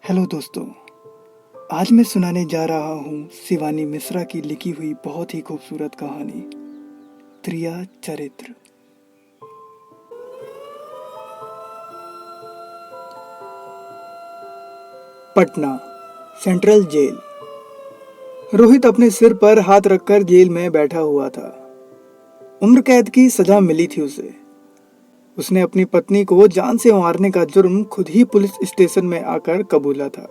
Hello दोस्तों। आज मैं सुनाने जा रहा हूँ शिवानी मिश्रा की लिखी हुई बहुत ही खूबसूरत कहानी त्रिया चरित्र। Patna central jail. रोहित अपने सिर पर हाथ रखकर जेल में बैठा हुआ था। उम्र कैद की सजा मिली थी उसे। उसने अपनी पत्नी को जान से मारने का जुर्म खुद ही पुलिस स्टेशन में आकर कबूला था।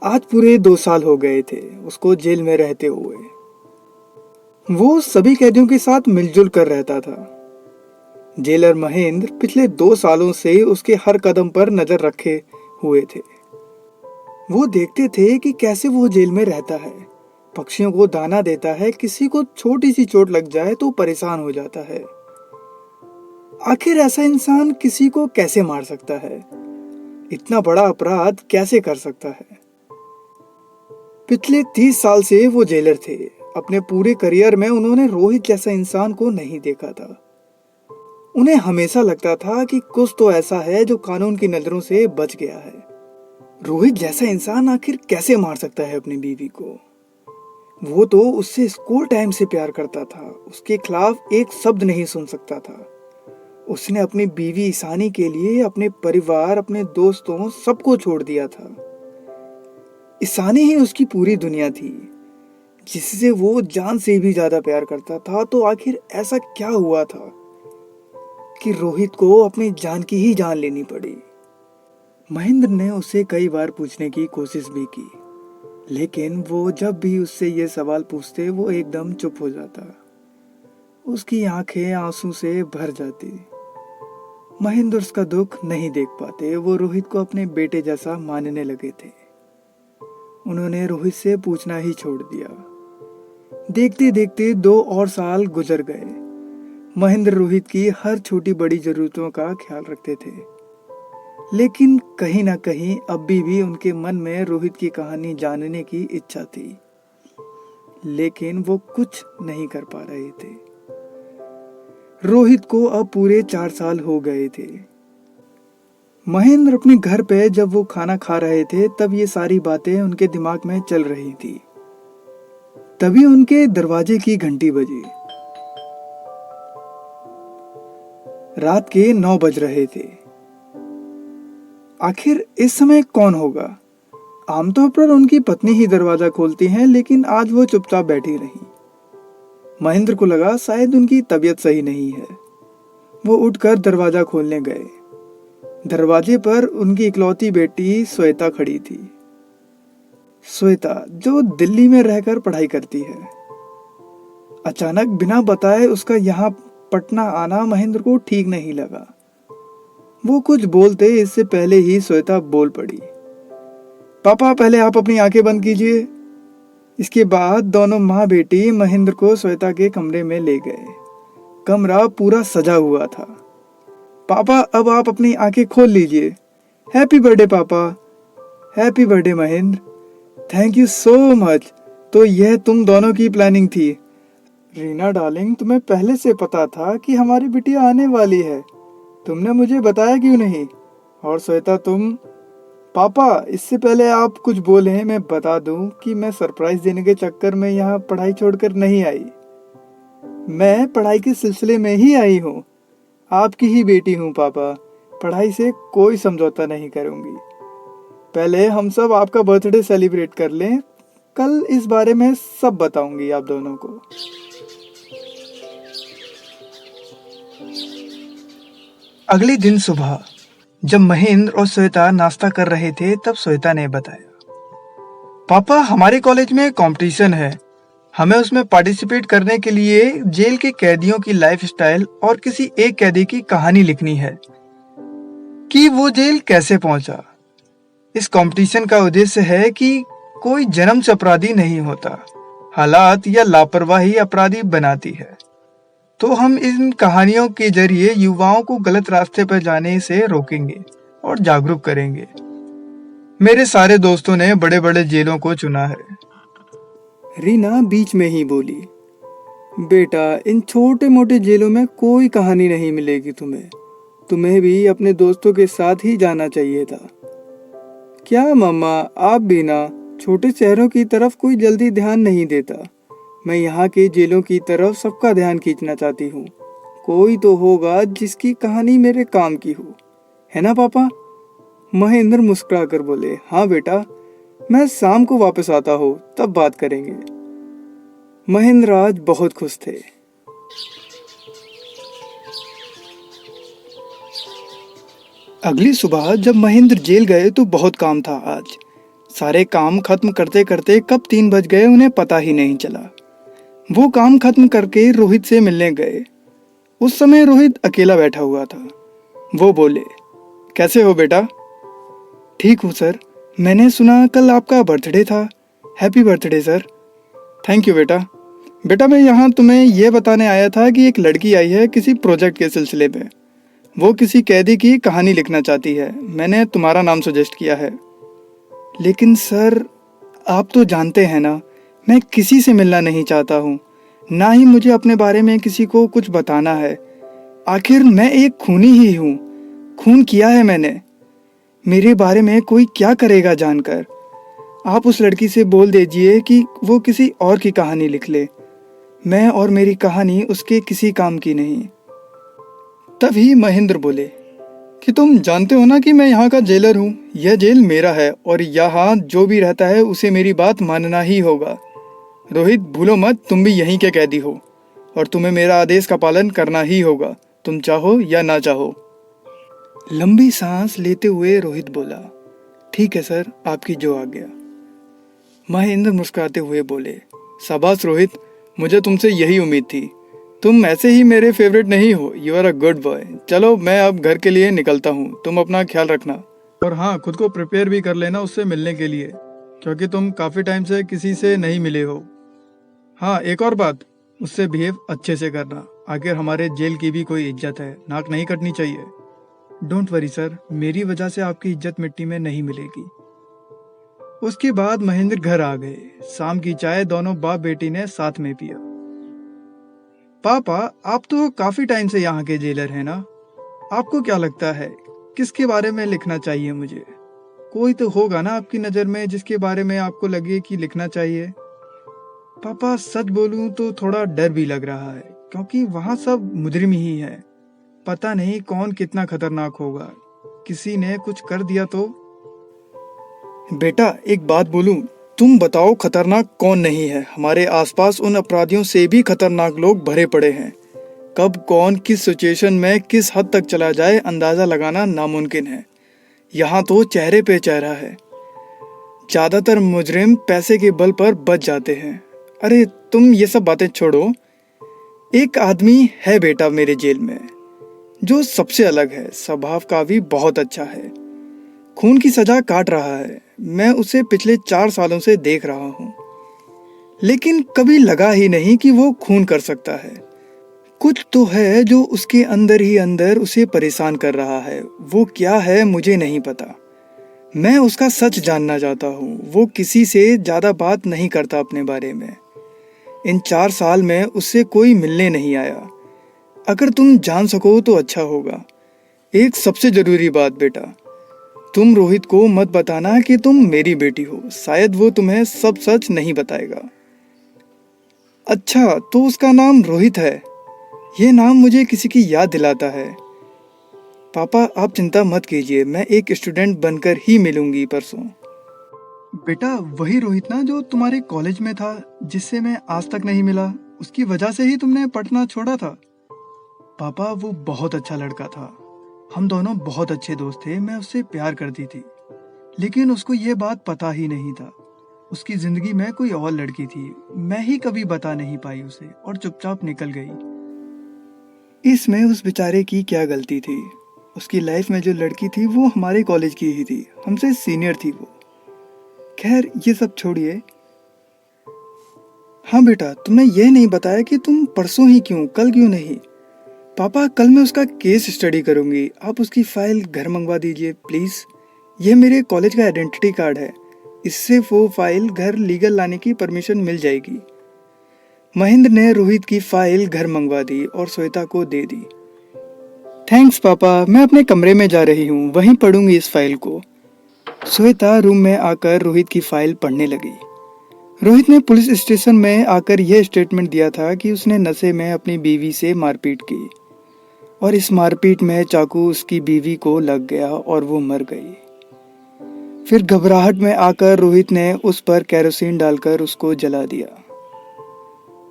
आज पूरे 2 साल हो गए थे उसको जेल में रहते हुए। वो सभी कैदियों के साथ मिलजुल कर रहता था। जेलर महेंद्र पिछले 2 सालों से उसके हर कदम पर नजर रखे हुए थे। वो देखते थे कि कैसे वो जेल में रहता है, पक्षियों को दाना देता है, किसी को छोटी सी चोट लग जाए तो परेशान हो जाता है। आखिर ऐसा इंसान किसी को कैसे मार सकता है? इतना बड़ा अपराध कैसे कर सकता है? पिछले 30 साल से वो जेलर थे। अपने पूरे करियर में उन्होंने रोहित जैसा इंसान को नहीं देखा था। उन्हें हमेशा लगता था कि कुछ तो ऐसा है जो कानून की नजरों से बच गया है। रोहित जैसा इंसान आखिर कैसे मार सकता है अपनी बीवी को? वो तो उससे स्कूल टाइम से प्यार करता था, उसके खिलाफ एक शब्द नहीं सुन सकता था। उसने अपनी बीवी ईशानी के लिए अपने परिवार, अपने दोस्तों, सबको छोड़ दिया था। ईशानी ही उसकी पूरी दुनिया थी, जिससे वो जान से भी ज्यादा प्यार करता था। तो आखिर ऐसा क्या हुआ था कि रोहित को अपनी जान की ही जान लेनी पड़ी? महेंद्र ने उसे कई बार पूछने की कोशिश भी की, लेकिन वो जब भी उससे ये सवाल पूछते वो एकदम चुप हो जाता। उसकी आंखें आंसू से भर जाती। महेंद्र उसका दुख नहीं देख पाते। वो रोहित को अपने बेटे जैसा मानने लगे थे। उन्होंने रोहित से पूछना ही छोड़ दिया। देखते देखते 2 और साल गुजर गए। महेंद्र रोहित की हर छोटी बड़ी जरूरतों का ख्याल रखते थे, लेकिन कहीं ना कहीं अभी भी उनके मन में रोहित की कहानी जानने की इच्छा थी, लेकिन वो कुछ नहीं कर पा रहे थे। रोहित को अब पूरे 4 साल हो गए थे। महेंद्र अपने घर पे जब वो खाना खा रहे थे तब ये सारी बातें उनके दिमाग में चल रही थी। तभी उनके दरवाजे की घंटी बजी। रात के 9 बज रहे थे। आखिर इस समय कौन होगा? आमतौर पर उनकी पत्नी ही दरवाजा खोलती हैं, लेकिन आज वो चुपचाप बैठी रही। महेंद्र को लगा शायद उनकी तबीयत सही नहीं है। वो उठकर दरवाजा खोलने गए। दरवाजे पर उनकी इकलौती बेटी श्वेता खड़ी थी। श्वेता जो दिल्ली में रहकर पढ़ाई करती है। अचानक बिना बताए उसका यहाँ पटना आना महेंद्र को ठीक नहीं लगा। वो कुछ बोलते इससे पहले ही श्वेता बोल पड़ी। पापा, पहले आप अपनी आंखें बंद कीजिए। इसके बाद दोनों माँ बेटी महेंद्र को श्वेता के कमरे में ले गए। कमरा पूरा सजा हुआ था। पापा, अब आप अपनी आंखें खोल लीजिए। हैप्पी बर्थडे पापा। Happy birthday Mahendra. Thank you so much. तो यह तुम दोनों की प्लानिंग थी? रीना डार्लिंग, तुम्हें पहले से पता था कि हमारी बिटिया आने वाली है। तुमने मुझे बताया क्यों नहीं? और श्वेता तुम? पापा, इससे पहले आप कुछ बोले मैं बता दूं कि मैं सरप्राइज देने के चक्कर में यहाँ पढ़ाई छोड़कर नहीं आई। मैं पढ़ाई के सिलसिले में ही आई हूँ। आपकी ही बेटी हूँ पापा। पढ़ाई से कोई समझौता नहीं करूंगी। पहले हम सब आपका बर्थडे सेलिब्रेट कर लें। कल इस बारे में सब बताऊंगी आप दोनों को। अगले दिन सुबह जब महेंद्र और श्वेता नाश्ता कर रहे थे तब श्वेता ने बताया, पापा, हमारे कॉलेज में कंपटीशन है। हमें उसमें पार्टिसिपेट करने के लिए जेल के कैदियों की लाइफस्टाइल और किसी एक कैदी की कहानी लिखनी है कि वो जेल कैसे पहुंचा। इस कंपटीशन का उद्देश्य है कि कोई जन्म से अपराधी नहीं होता, हालात या लापरवाही अपराधी बनाती है। तो हम इन कहानियों के जरिए युवाओं को गलत रास्ते पर जाने से रोकेंगे और जागरूक करेंगे। मेरे सारे दोस्तों ने बड़े बड़े जेलों को चुना है। रीना बीच में ही बोली, बेटा, इन छोटे मोटे जेलों में कोई कहानी नहीं मिलेगी तुम्हें। तुम्हें भी अपने दोस्तों के साथ ही जाना चाहिए था। क्या मम्मा, आप भी ना छोटे शहरों की तरफ कोई जल्दी ध्यान नहीं देता। मैं यहाँ के जेलों की तरफ सबका ध्यान खींचना चाहती हूँ। कोई तो होगा जिसकी कहानी मेरे काम की हो, है ना पापा? महेंद्र मुस्कुराकर बोले, हाँ बेटा, मैं शाम को वापस आता हूँ, तब बात करेंगे। महेंद्र आज बहुत खुश थे। अगली सुबह जब महेंद्र जेल गए तो बहुत काम था आज। सारे काम खत्म करते करते कब 3 बज गए उन्हें पता ही नहीं चला। वो काम खत्म करके रोहित से मिलने गए। उस समय रोहित अकेला बैठा हुआ था। वो बोले, कैसे हो बेटा? ठीक हूँ सर, मैंने सुना कल आपका बर्थडे था। Happy birthday sir. Thank you बेटा। बेटा मैं यहाँ तुम्हें यह बताने आया था कि एक लड़की आई है किसी प्रोजेक्ट के सिलसिले में। वो किसी कैदी की कहानी लिखना चाहती है। मैंने तुम्हारा नाम सजेस्ट किया है। लेकिन सर, आप तो जानते हैं ना, मैं किसी से मिलना नहीं चाहता हूँ, ना ही मुझे अपने बारे में किसी को कुछ बताना है। आखिर मैं एक खूनी ही हूँ, खून किया है मैंने। मेरे बारे में कोई क्या करेगा जानकर? आप उस लड़की से बोल दीजिए कि वो किसी और की कहानी लिख ले। मैं और मेरी कहानी उसके किसी काम की नहीं। तभी महेंद्र बोले कि तुम जानते हो ना कि मैं यहाँ का जेलर हूँ। यह जेल मेरा है और यहाँ जो भी रहता है उसे मेरी बात मानना ही होगा। रोहित, भूलो मत, तुम भी यहीं के कैदी हो और तुम्हें मेरा आदेश का पालन करना ही होगा, तुम चाहो या ना चाहो। लंबी सांस लेते हुए रोहित बोला, ठीक है सर, आपकी जो आज्ञा। महेंद्र मुस्कुराते हुए बोले, शाबाश रोहित, मुझे तुमसे यही उम्मीद थी। तुम ऐसे ही मेरे फेवरेट नहीं हो, you are a good boy. चलो मैं अब घर के लिए निकलता हूँ, तुम अपना ख्याल रखना। और हाँ, खुद को प्रिपेयर भी कर लेना उससे मिलने के लिए, क्योंकि तुम काफ़ी टाइम से किसी से नहीं मिले हो। हाँ, एक और बात, उससे बिहेव अच्छे से करना। आखिर हमारे जेल की भी कोई इज्जत है, नाक नहीं कटनी चाहिए। डोंट वरी सर, मेरी वजह से आपकी इज्जत मिट्टी में नहीं मिलेगी। उसके बाद महेंद्र घर आ गए। शाम की चाय दोनों बाप बेटी ने साथ में पिया। पापा, आप तो काफी टाइम से यहाँ के जेलर हैं ना, आपको क्या लगता है किसके बारे में लिखना चाहिए मुझे? कोई तो होगा ना आपकी नज़र में जिसके बारे में आपको लगे कि लिखना चाहिए। पापा, सच बोलूं तो थोड़ा डर भी लग रहा है, क्योंकि वहाँ सब मुजरिम ही है। पता नहीं कौन कितना खतरनाक होगा, किसी ने कुछ कर दिया तो। बेटा एक बात बोलूं, तुम बताओ खतरनाक कौन नहीं है? हमारे आसपास उन अपराधियों से भी खतरनाक लोग भरे पड़े हैं। कब कौन किस सिचुएशन में किस हद तक चला जाए अंदाजा लगाना नामुमकिन है। यहाँ तो चेहरे पे चेहरा है। ज्यादातर मुजरिम पैसे के बल पर बच जाते हैं। अरे तुम ये सब बातें छोड़ो। एक आदमी है बेटा मेरे जेल में जो सबसे अलग है, स्वभाव का भी बहुत अच्छा है। खून की सजा काट रहा है। मैं उसे पिछले 4 सालों से देख रहा हूँ, लेकिन कभी लगा ही नहीं कि वो खून कर सकता है। कुछ तो है जो उसके अंदर ही अंदर उसे परेशान कर रहा है। वो क्या है मुझे नहीं पता। मैं उसका सच जानना चाहता हूँ। वो किसी से ज़्यादा बात नहीं करता अपने बारे में। इन 4 साल में उससे कोई मिलने नहीं आया। अगर तुम जान सको तो अच्छा होगा। एक सबसे ज़रूरी बात बेटा, तुम रोहित को मत बताना कि तुम मेरी बेटी हो। शायद वो तुम्हें सब सच नहीं बताएगा। अच्छा, तो उसका नाम रोहित है? ये नाम मुझे किसी की याद दिलाता है। पापा आप चिंता मत कीजिए, मैं एक स्टूडेंट बनकर ही मिलूंगी परसों। बेटा वही रोहित ना जो तुम्हारे कॉलेज में था, जिससे मैं आज तक नहीं मिला? उसकी वजह से ही तुमने पढ़ना छोड़ा था? पापा वो बहुत अच्छा लड़का था, हम दोनों बहुत अच्छे दोस्त थे। मैं उससे प्यार करती थी, लेकिन उसको ये बात पता ही नहीं था। उसकी जिंदगी में कोई और लड़की थी, मैं ही कभी बता नहीं पाई उसे और चुपचाप निकल गई। इसमें उस बेचारे की क्या गलती थी? उसकी लाइफ में जो लड़की थी वो हमारे कॉलेज की ही थी, हमसे सीनियर थी वो। खैर ये सब छोड़िए। हाँ बेटा, तुमने ये नहीं बताया कि तुम परसों ही क्यों, कल क्यों नहीं? पापा कल मैं उसका केस स्टडी करूंगी, आप उसकी फाइल घर मंगवा दीजिए प्लीज़। यह मेरे कॉलेज का आइडेंटिटी कार्ड है, इससे वो फाइल घर लीगल लाने की परमिशन मिल जाएगी। महेंद्र ने रोहित की फाइल घर मंगवा दी और श्वेता को दे दी। थैंक्स पापा, मैं अपने कमरे में जा रही हूँ, वहीं पढ़ूंगी इस फाइल को। श्वेता रूम में आकर रोहित की फाइल पढ़ने लगी। रोहित ने पुलिस स्टेशन में आकर यह स्टेटमेंट दिया था कि उसने नशे में अपनी बीवी से मारपीट की और इस मारपीट में चाकू उसकी बीवी को लग गया और वो मर गई। फिर घबराहट में आकर रोहित ने उस पर केरोसिन डालकर उसको जला दिया।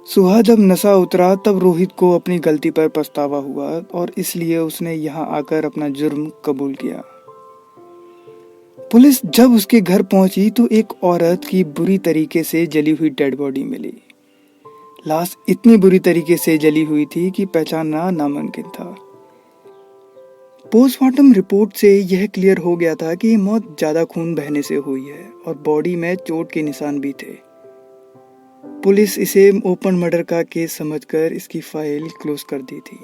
सुबह जब नशा उतरा तब रोहित को अपनी गलती पर पछतावा हुआ और इसलिए उसने यहाँ आकर अपना जुर्म कबूल किया। पुलिस जब उसके घर पहुंची तो एक औरत की बुरी तरीके से जली हुई डेड बॉडी मिली। लाश इतनी बुरी तरीके से जली हुई थी कि पहचानना नामुमकिन था। पोस्टमार्टम रिपोर्ट से यह क्लियर हो गया था कि मौत ज्यादा खून बहने से हुई है और बॉडी में चोट के निशान भी थे। पुलिस इसे ओपन मर्डर का केस समझकर इसकी फाइल क्लोज कर दी थी।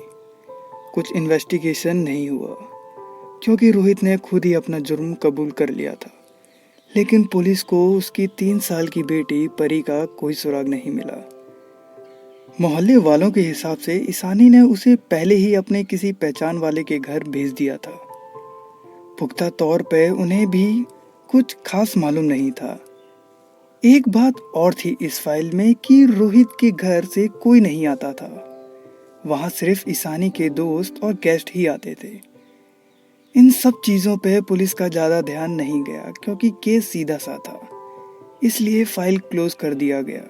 कुछ इन्वेस्टिगेशन नहीं हुआ क्योंकि रोहित ने खुद ही अपना जुर्म कबूल कर लिया था। लेकिन पुलिस को उसकी 3 साल की बेटी परी का कोई सुराग नहीं मिला। मोहल्ले वालों के हिसाब से ईशानी ने उसे पहले ही अपने किसी पहचान वाले के घर भेज दिया था। पुख्ता तौर पे उन्हें भी कुछ खास मालूम नहीं था। एक बात और थी इस फाइल में कि रोहित के घर से कोई नहीं आता था। वहां सिर्फ ईशानी के दोस्त और गेस्ट ही आते थे। इन सब चीज़ों पे पुलिस का ज़्यादा ध्यान नहीं गया क्योंकि केस सीधा सा था, इसलिए फाइल क्लोज कर दिया गया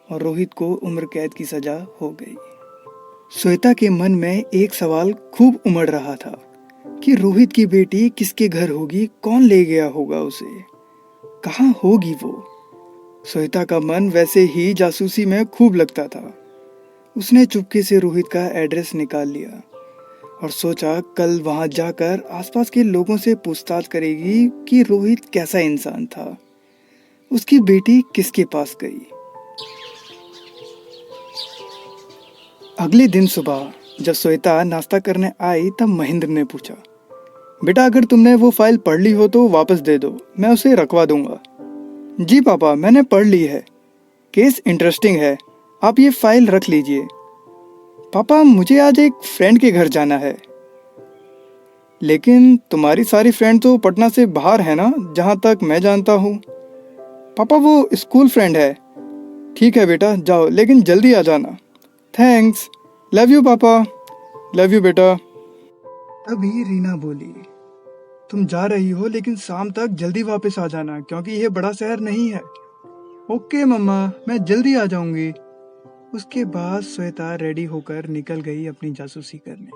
और रोहित को उम्र कैद की सज़ा हो गई। श्वेता के मन में एक सवाल खूब उमड़ रहा था कि रोहित की बेटी किसके घर होगी, कौन ले गया होगा उसे, कहाँ होगी वो। श्वेता का मन वैसे ही जासूसी में खूब लगता था। उसने चुपके से रोहित का एड्रेस निकाल लिया और सोचा कल वहां जाकर आसपास के लोगों से पूछताछ करेगी कि रोहित कैसा इंसान था, उसकी बेटी किसके पास गई। अगले दिन सुबह जब श्वेता नाश्ता करने आई तब महेंद्र ने पूछा, बेटा अगर तुमने वो फाइल पढ़ ली हो तो वापस दे दो, मैं उसे रखवा दूंगा। जी पापा, मैंने पढ़ ली है, केस इंटरेस्टिंग है, आप ये फाइल रख लीजिए। पापा मुझे आज एक फ्रेंड के घर जाना है। लेकिन तुम्हारी सारी फ्रेंड तो पटना से बाहर है ना, जहाँ तक मैं जानता हूँ। पापा वो स्कूल फ्रेंड है। ठीक है बेटा जाओ, लेकिन जल्दी आ जाना। थैंक्स, लव यू पापा। लव यू बेटा। तभी रीना बोली, तुम जा रही हो लेकिन शाम तक जल्दी वापस आ जाना क्योंकि ये बड़ा शहर नहीं है। ओके मम्मा, मैं जल्दी आ जाऊंगी। उसके बाद श्वेता रेडी होकर निकल गई अपनी जासूसी करने।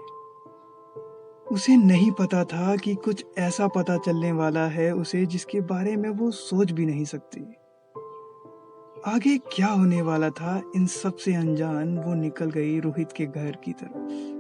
उसे नहीं पता था कि कुछ ऐसा पता चलने वाला है उसे जिसके बारे में वो सोच भी नहीं सकती। आगे क्या होने वाला था इन सब से अनजान वो निकल गई रोहित के घर की तरफ।